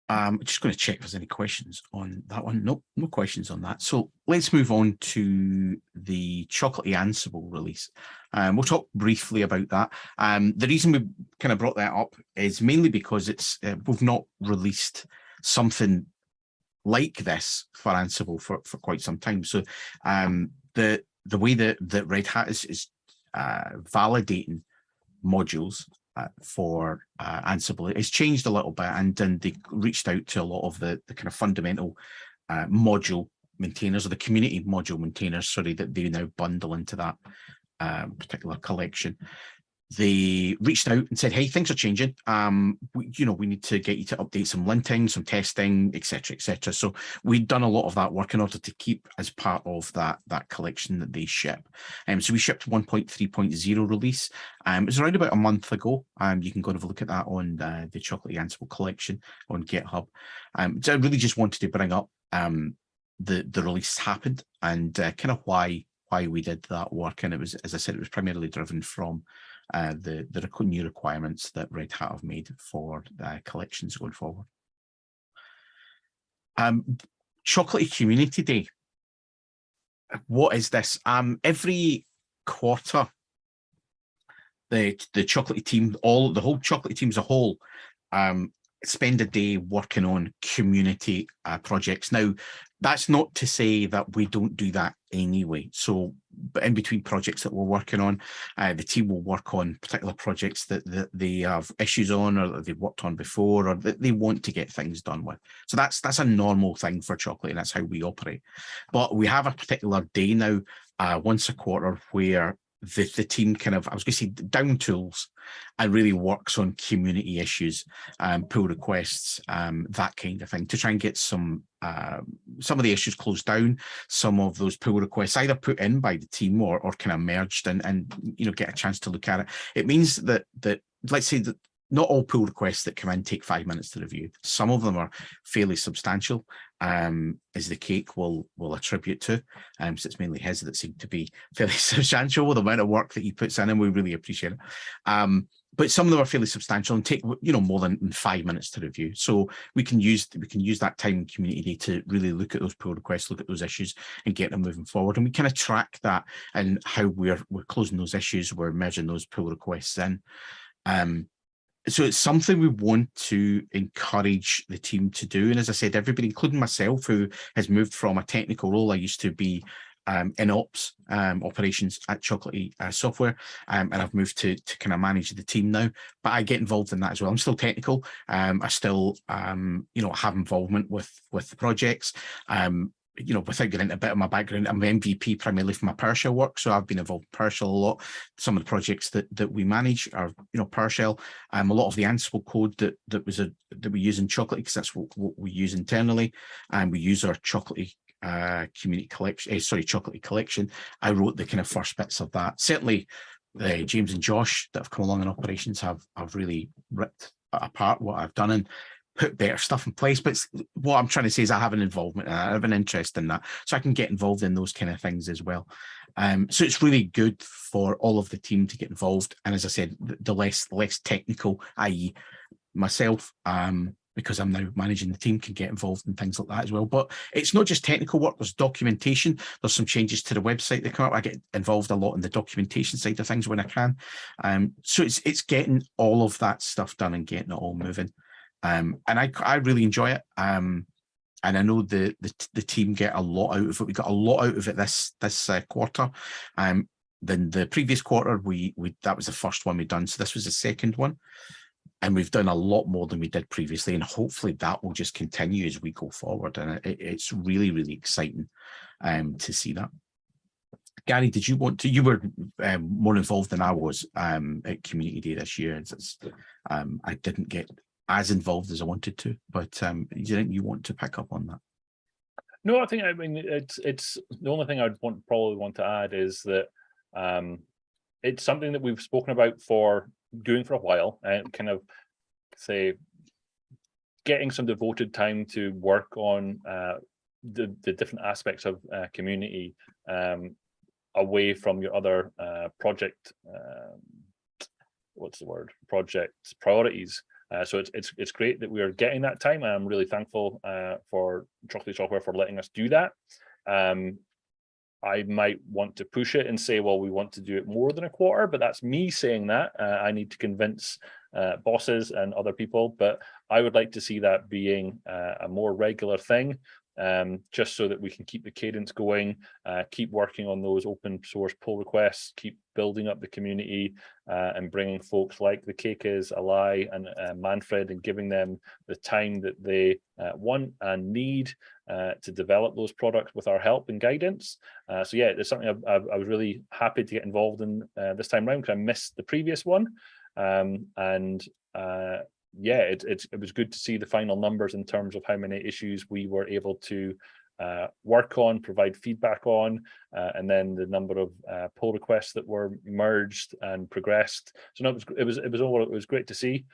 I'm just going to check if there's any questions on that one. Nope, no questions on that. So let's move on to the Chocolatey Ansible release. We'll talk briefly about that. The reason we kind of brought that up is mainly because we've not released something like this for Ansible for quite some time. So the way that Red Hat is validating modules for Ansible, it's changed a little bit, and they reached out to a lot of the kind of fundamental module maintainers, or the community module maintainers, sorry, that they now bundle into that particular collection. They reached out and said, hey, things are changing. We need to get you to update some linting, some testing, etc., etc. So we'd done a lot of that work in order to keep as part of that collection that they ship. So we shipped 1.3.0 release. It was around about a month ago. You can go and have a look at that on the Chocolatey Ansible collection on GitHub. So I really just wanted to bring up the release happened, and kind of why we did that work. And it was, as I said, it was primarily driven from the new requirements that Red Hat have made for collections going forward. Chocolatey Community Day. What is this? Every quarter, the Chocolatey team, the whole Chocolatey team as a whole, spend a day working on community projects. Now, that's not to say that we don't do that anyway. So, but in between projects that we're working on, the team will work on particular projects that they have issues on, or that they've worked on before, or that they want to get things done with. So that's a normal thing for Chocolatey, and that's how we operate. But we have a particular day now, once a quarter, where the team kind of, I was going to say, down tools and really works on community issues, pull requests, that kind of thing, to try and get some of the issues closed down, some of those pull requests either put in by the team or kind of merged, and get a chance to look at it. It means that let's say that not all pull requests that come in take 5 minutes to review. Some of them are fairly substantial, as the cake will attribute to. So it's mainly his that seem to be fairly substantial with the amount of work that he puts in, and we really appreciate it. But some of them are fairly substantial and take more than 5 minutes to review. So we can use that time in Community Day to really look at those pull requests, look at those issues, and get them moving forward. And we kind of track that and how we're closing those issues, we're merging those pull requests in. So it's something we want to encourage the team to do. And as I said, everybody, including myself, who has moved from a technical role, I used to be in ops operations at Chocolatey Software, and I've moved to kind of manage the team now. But I get involved in that as well. I'm still technical. I still have involvement with the projects. Without getting into a bit of my background, I'm MVP primarily for my PowerShell work, so I've been involved in PowerShell a lot. Some of the projects that we manage are PowerShell. A lot of the Ansible code that we use in Chocolatey, because that's what we use internally, and we use our Chocolatey community collection. Chocolatey collection. I wrote the kind of first bits of that. Certainly, James and Josh that have come along in operations have really ripped apart what I've done and put better stuff in place. But what I'm trying to say is I have an involvement and I have an interest in that, so I can get involved in those kind of things as well. So it's really good for all of the team to get involved. And as I said, the less technical, i.e. myself, because I'm now managing the team, can get involved in things like that as well. But it's not just technical work, there's documentation. There's some changes to the website that come up. I get involved a lot in the documentation side of things when I can. So it's getting all of that stuff done and getting it all moving. And I really enjoy it. And I know the team get a lot out of it. We got a lot out of it this quarter. Then the previous quarter, that was the first one we'd done. So this was the second one. And we've done a lot more than we did previously. And hopefully that will just continue as we go forward. And it's really, really exciting to see that. Gary, did you want to? You were more involved than I was at Community Day this year. I didn't get as involved as I wanted to, but didn't you want to pick up on that? No, I mean it's the only thing I'd probably want to add is that it's something that we've spoken about for a while, and kind of say getting some devoted time to work on the different aspects of community away from your other project priorities. So it's great that we are getting that time. I'm really thankful for Chocolatey Software for letting us do that. I might want to push it and say, well, we want to do it more than a quarter, but that's me saying that. I need to convince bosses and other people, but I would like to see that being a more regular thing just so that we can keep the cadence going, keep working on those open source pull requests, keep building up the community, and bringing folks like the Keikes, Alai, and Manfred, and giving them the time that they want and need to develop those products with our help and guidance. So yeah, it's something I was really happy to get involved in this time around, because I missed the previous one. Yeah, it was good to see the final numbers in terms of how many issues we were able to work on, provide feedback on, and then the number of pull requests that were merged and progressed. So no, it was great to see.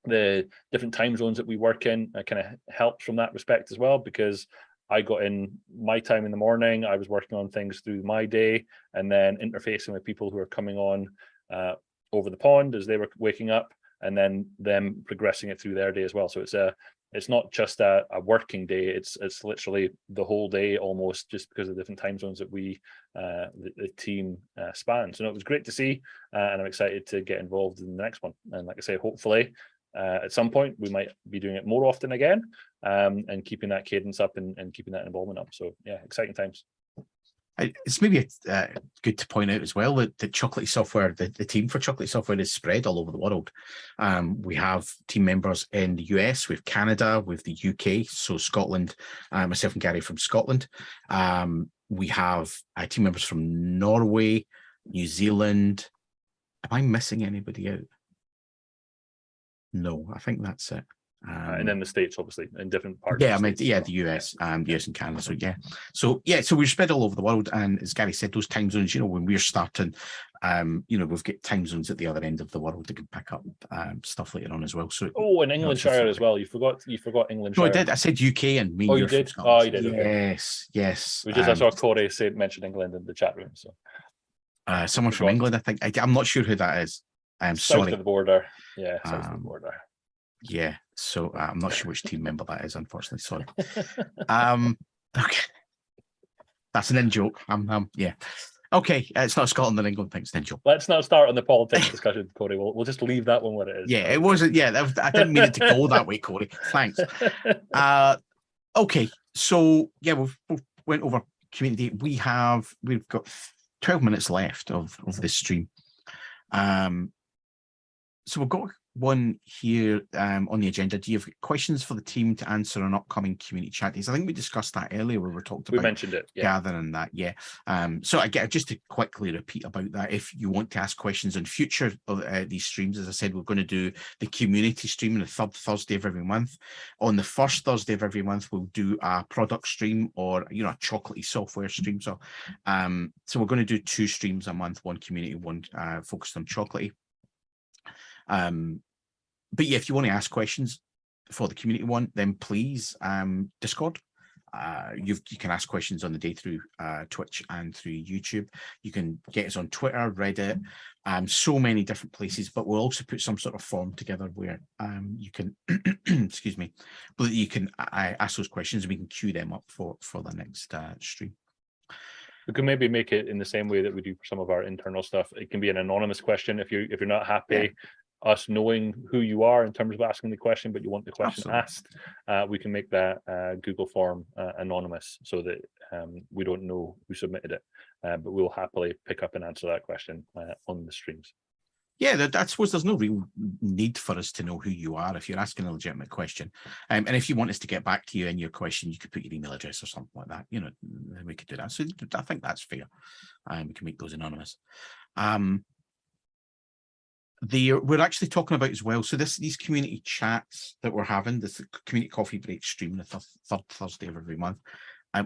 The different time zones that we work in kind of helps from that respect as well, because I got in my time in the morning, I was working on things through my day, and then interfacing with people who are coming on over the pond as they were waking up, and then them progressing it through their day as well. So it's not just a working day, it's literally the whole day almost, just because of the different time zones that we the team span. So no, it was great to see, and I'm excited to get involved in the next one. And like I say, hopefully at some point we might be doing it more often again, and keeping that cadence up and keeping that involvement up. So yeah, exciting times. It's maybe good to point out as well that the Chocolatey software, the team for Chocolatey software is spread all over the world. We have team members in the US, with Canada, with the UK, so Scotland, myself and Gary from Scotland. We have team members from Norway, New Zealand. Am I missing anybody out? No, I think that's it. And then the States, obviously, in different parts. Yeah, I mean, yeah, the US, US and Canada. So so we're spread all over the world. And as Gary said, those time zones, when we're starting, we've got time zones at the other end of the world that can pick up stuff later on as well. So and Englandshire as well. You forgot Englandshire. No, I did. I said UK and me. Oh, you did. Oh, you did. Yes, okay. Yes. I saw Corey mention England in the chat room. So someone from England, I think. I'm not sure who that is. I'm sorry. South of the border. Yeah, south of the border. Yeah, so I'm not sure which team member that is, unfortunately. Sorry. Okay, that's an in joke. Yeah. Okay, it's not Scotland and England thing. It's an in joke. Let's not start on the politics discussion, Corey. We'll just leave that one where it is. Yeah, it wasn't. Yeah, I didn't mean it to go that way, Corey. Thanks. Okay, so yeah, we've went over community. We've got 12 minutes left of this stream. So we've got one here on the agenda. Do you have questions for the team to answer on upcoming community chat days? I think we discussed that earlier where we mentioned it, gathering that. Yeah. So again, just to quickly repeat about that, if you want to ask questions on future of these streams, as I said, we're going to do the community stream on the third Thursday of every month. On the first Thursday of every month, we'll do a product stream or a Chocolatey software stream. So we're going to do 2 streams a month, one community, one focused on Chocolatey. But yeah, if you want to ask questions for the community one, then please Discord. You can ask questions on the day through Twitch and through YouTube. You can get us on Twitter, Reddit, so many different places, but we'll also put some sort of form together where you can excuse me, but you can ask those questions and we can queue them up for the next stream. We can maybe make it in the same way that we do for some of our internal stuff. It can be an anonymous question if you're not happy us knowing who you are in terms of asking the question, but you want the question asked. We can make that Google form anonymous so that we don't know who submitted it, but we'll happily pick up and answer that question on the streams. Yeah, I suppose there's no real need for us to know who you are if you're asking a legitimate question. And if you want us to get back to you in your question, you could put your email address or something like that. We could do that. So I think that's fair. We can make those anonymous. We're actually talking about as well. So these community chats that we're having, this community coffee break stream, the third Thursday of every month,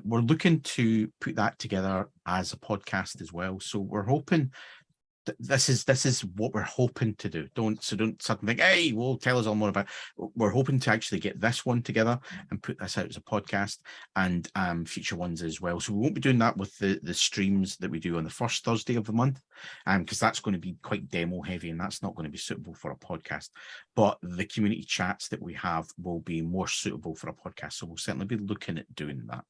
we're looking to put that together as a podcast as well. So we're hoping this is what we're hoping to do. Don't suddenly think, hey, well, tell us all more about it. We're hoping to actually get this one together and put this out as a podcast and future ones as well. So we won't be doing that with the streams that we do on the first Thursday of the month, because that's going to be quite demo heavy and that's not going to be suitable for a podcast. But the community chats that we have will be more suitable for a podcast. So we'll certainly be looking at doing that.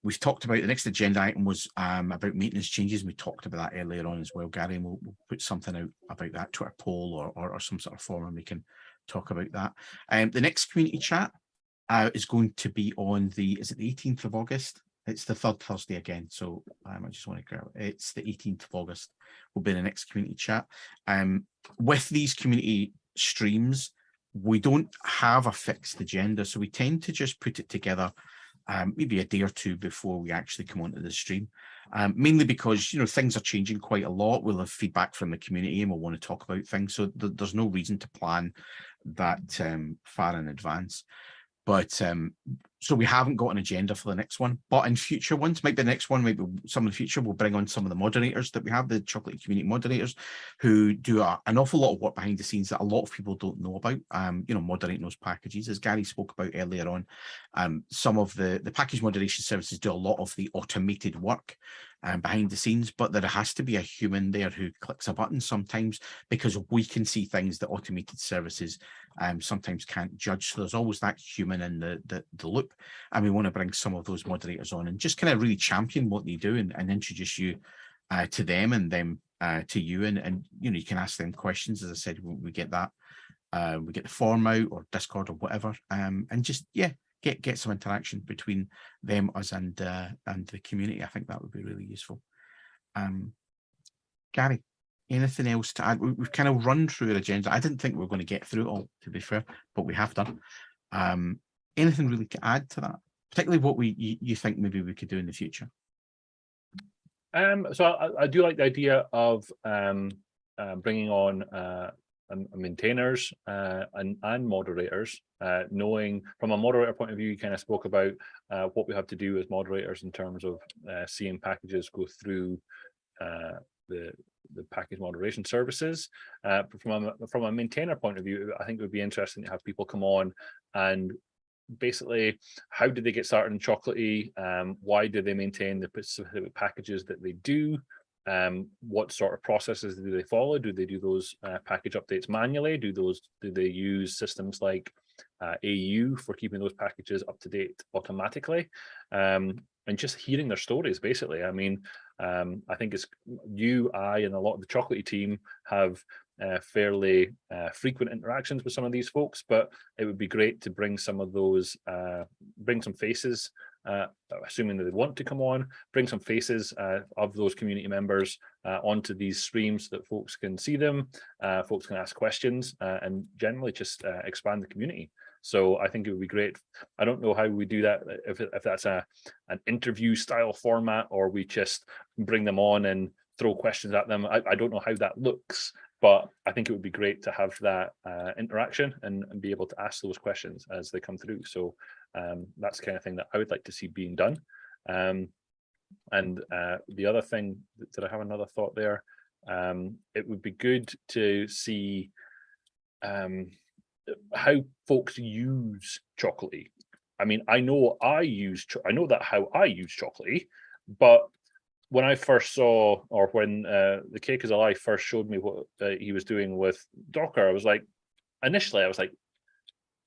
We've talked about the next agenda item was about maintenance changes. We talked about that earlier on as well, Gary, and we'll put something out about that, Twitter poll or some sort of forum, and we can talk about that. The next community chat is going to be on is it the 18th of August? It's the third Thursday again. So I just want to grab it's the 18th of August will be the next community chat. With these community streams, we don't have a fixed agenda. So we tend to just put it together maybe a day or two before we actually come onto the stream, mainly because, you know, things are changing quite a lot. We'll have feedback from the community and we'll want to talk about things. So there's no reason to plan that far in advance. But so we haven't got an agenda for the next one, but in future ones, maybe the next one, maybe some in the future, we'll bring on some of the moderators that we have, the Chocolatey Community moderators, who do an awful lot of work behind the scenes that a lot of people don't know about, you know, moderating those packages. As Gary spoke about earlier on, some of the package moderation services do a lot of the automated work behind the scenes, but there has to be a human there who clicks a button sometimes, because we can see things that automated services sometimes can't judge. So there's always that human in the loop, and we want to bring some of those moderators on and just kind of really champion what they do and introduce you to them and them to you, and you know, you can ask them questions. As I said, we get that, we get the form out or Discord or whatever, and just get some interaction between them, us, and the community. I think that would be really useful. Gary, anything else to add? We've kind of run through our agenda. I didn't think we were going to get through it all, to be fair, but we have done. Anything really to add to that, particularly what you think maybe we could do in the future? So I do like the idea of bringing on maintainers and moderators, knowing from a moderator point of view, you kind of spoke about what we have to do as moderators in terms of seeing packages go through the package moderation services. From a maintainer point of view, I think it would be interesting to have people come on and basically, how did they get started in Chocolatey? Why do they maintain the specific packages that they do? What sort of processes do they follow? Do they do those package updates manually? Do they use systems like AU for keeping those packages up to date automatically? And just hearing their stories, basically. I mean, I think it's I and a lot of the Chocolatey team have fairly frequent interactions with some of these folks, but it would be great to bring some of those, bring some faces, assuming that they want to come on, bring some faces of those community members onto these streams so that folks can see them, folks can ask questions, and generally just expand the community. So I think it would be great. I don't know how we do that, if that's an interview style format, or we just bring them on and throw questions at them. I don't know how that looks, but I think it would be great to have that interaction and be able to ask those questions as they come through. So that's the kind of thing that I would like to see being done. And the other thing, did I have another thought there? It would be good to see how folks use Chocolatey. I mean, I know that how I use Chocolatey, but when I first saw, or when the Cake is Alive first showed me what he was doing with Docker, I was like, initially I was like,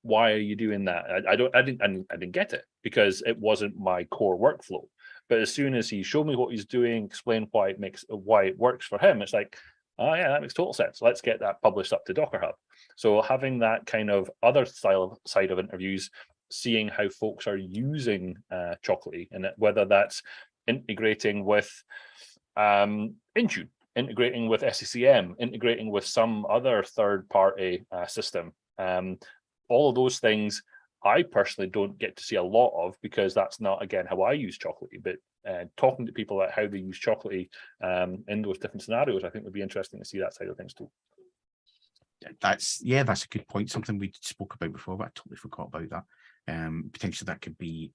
why are you doing that? I didn't get it, because it wasn't my core workflow. But as soon as he showed me what he's doing, explained why it works for him, it's like, oh yeah, that makes total sense. Let's get that published up to Docker Hub. So having that kind of other side of interviews, seeing how folks are using Chocolatey, and whether that's integrating with Intune, integrating with SCCM, integrating with some other third-party system. All of those things I personally don't get to see a lot of, because that's not, again, how I use Chocolatey. But talking to people about how they use Chocolatey in those different scenarios, I think would be interesting to see that side of things too. That's a good point. Something we spoke about before, but I totally forgot about that. Potentially that could be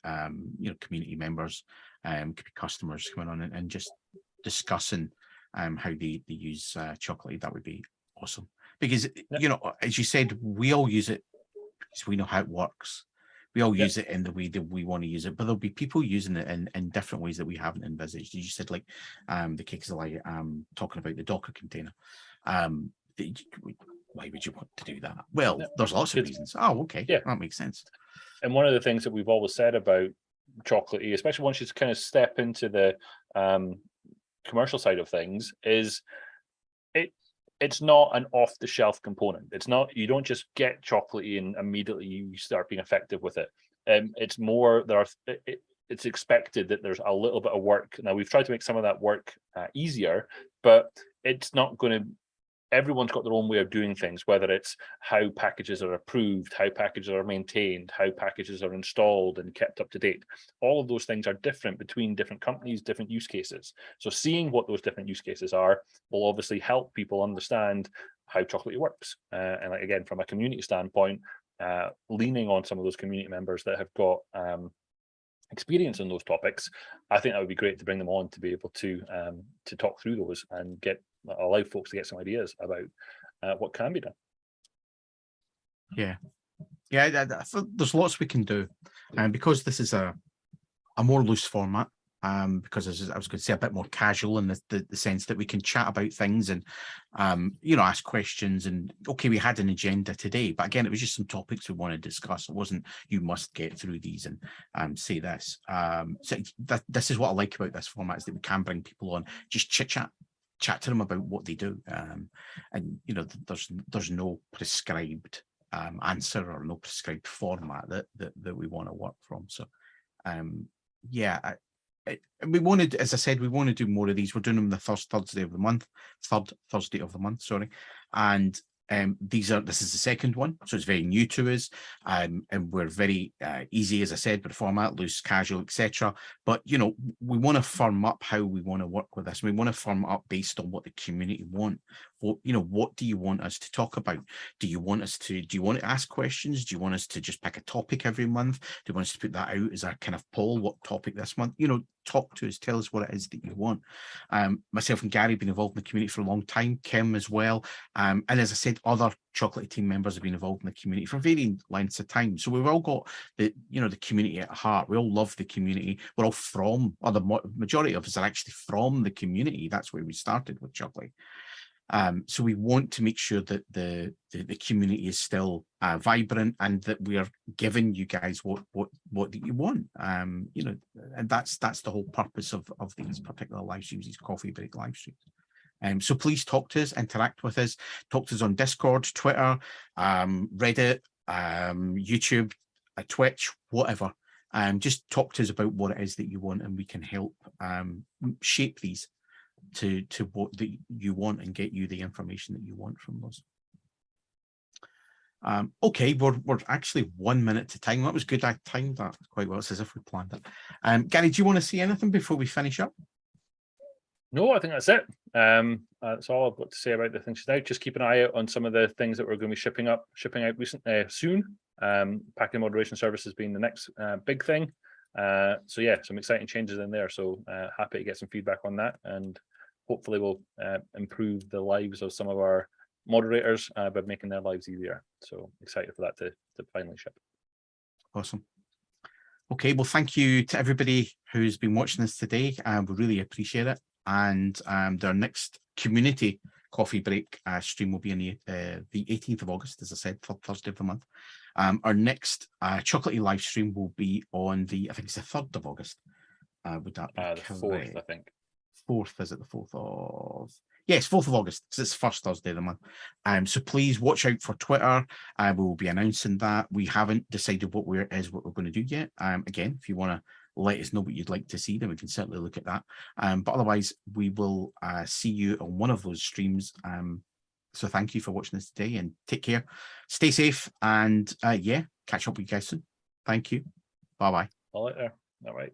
you know, community members, could be customers coming on and just discussing how they use Chocolatey. That would be awesome, because you know, as you said, we all use it because we know how it works. We all use it in the way that we want to use it, but there'll be people using it in different ways that we haven't envisaged. You said, like, the Cake is Alive talking about the Docker container. Why would you want to do that? Well, there's lots of reasons. Oh, okay. Yeah, that makes sense. And one of the things that we've always said about Chocolatey, especially once you kind of step into the commercial side of things, is it's not an off-the-shelf component. It's not, you don't just get Chocolatey and immediately you start being effective with it. it's more it's expected that there's a little bit of work. Now we've tried to make some of that work easier, but it's not going to. Everyone's got their own way of doing things, whether it's how packages are approved, how packages are maintained, how packages are installed and kept up to date. All of those things are different between different companies, different use cases. So seeing what those different use cases are will obviously help people understand how Chocolatey works. And like, again, from a community standpoint, leaning on some of those community members that have got experience in those topics, I think that would be great to bring them on to be able to talk through those and allow folks to get some ideas about what can be done. Yeah, there's lots we can do, and because this is a more loose format, because as I was going to say, a bit more casual in the sense that we can chat about things and ask questions. And okay, we had an agenda today, but again, it was just some topics we want to discuss. It wasn't you must get through these and say this. So this is what I like about this format, is that we can bring people on, just chat to them about what they do, and there's no prescribed answer or no prescribed format that we want to work from. So we wanted, as I said, we want to do more of these. We're doing them the third Thursday of the month, sorry, and this is the second one, so it's very new to us, and we're very easy, as I said, with the format, loose, casual, etc. But we want to firm up how we want to work with this. We want to firm up based on what the community want. What do you want us to talk about? Do you want to ask questions? Do you want us to just pick a topic every month? Do you want us to put that out as a kind of poll? What topic this month? Talk to us, tell us what it is that you want. Myself and Gary have been involved in the community for a long time, Kim as well, and as I said, other Chocolatey team members have been involved in the community for varying lengths of time. So we've all got the community at heart. We all love the community. We're all from, or the majority of us are actually from the community. That's where we started with Chocolatey. So we want to make sure that the community is still vibrant, and that we are giving you guys what you want. And that's the whole purpose of these particular live streams, these coffee break live streams. So please talk to us, interact with us, talk to us on Discord, Twitter, Reddit, YouTube, Twitch, whatever. Just talk to us about what it is that you want, and we can help shape these to what you want and get you the information that you want from those. Okay, we're actually 1 minute to time. That was good. I timed that quite well. It's as if we planned it. Gary, do you want to say anything before we finish up? No, I think that's it. That's all I've got to say about the things now. Just keep an eye out on some of the things that we're going to be shipping out soon. Packing moderation services being the next big thing. So yeah, some exciting changes in there. So happy to get some feedback on that, and hopefully we'll improve the lives of some of our moderators by making their lives easier. So excited for that to finally ship. Awesome. Okay, well, thank you to everybody who's been watching this today. We really appreciate it. And their next community coffee break stream will be on the 18th of August, as I said, third Thursday of the month. Our next Chocolatey live stream will be on I think it's the 3rd of August. Would that be the 4th, I think. 4th, is it the 4th of? Yes, 4th of August, because it's the first Thursday of the month. So please watch out for Twitter. We will be announcing that. We haven't decided what we're going to do yet. Again, if you want to let us know what you'd like to see, then we can certainly look at that. But otherwise, we will see you on one of those streams. So thank you for watching this today, and take care. Stay safe, and catch up with you guys soon. Thank you. Bye-bye. All right there. All right.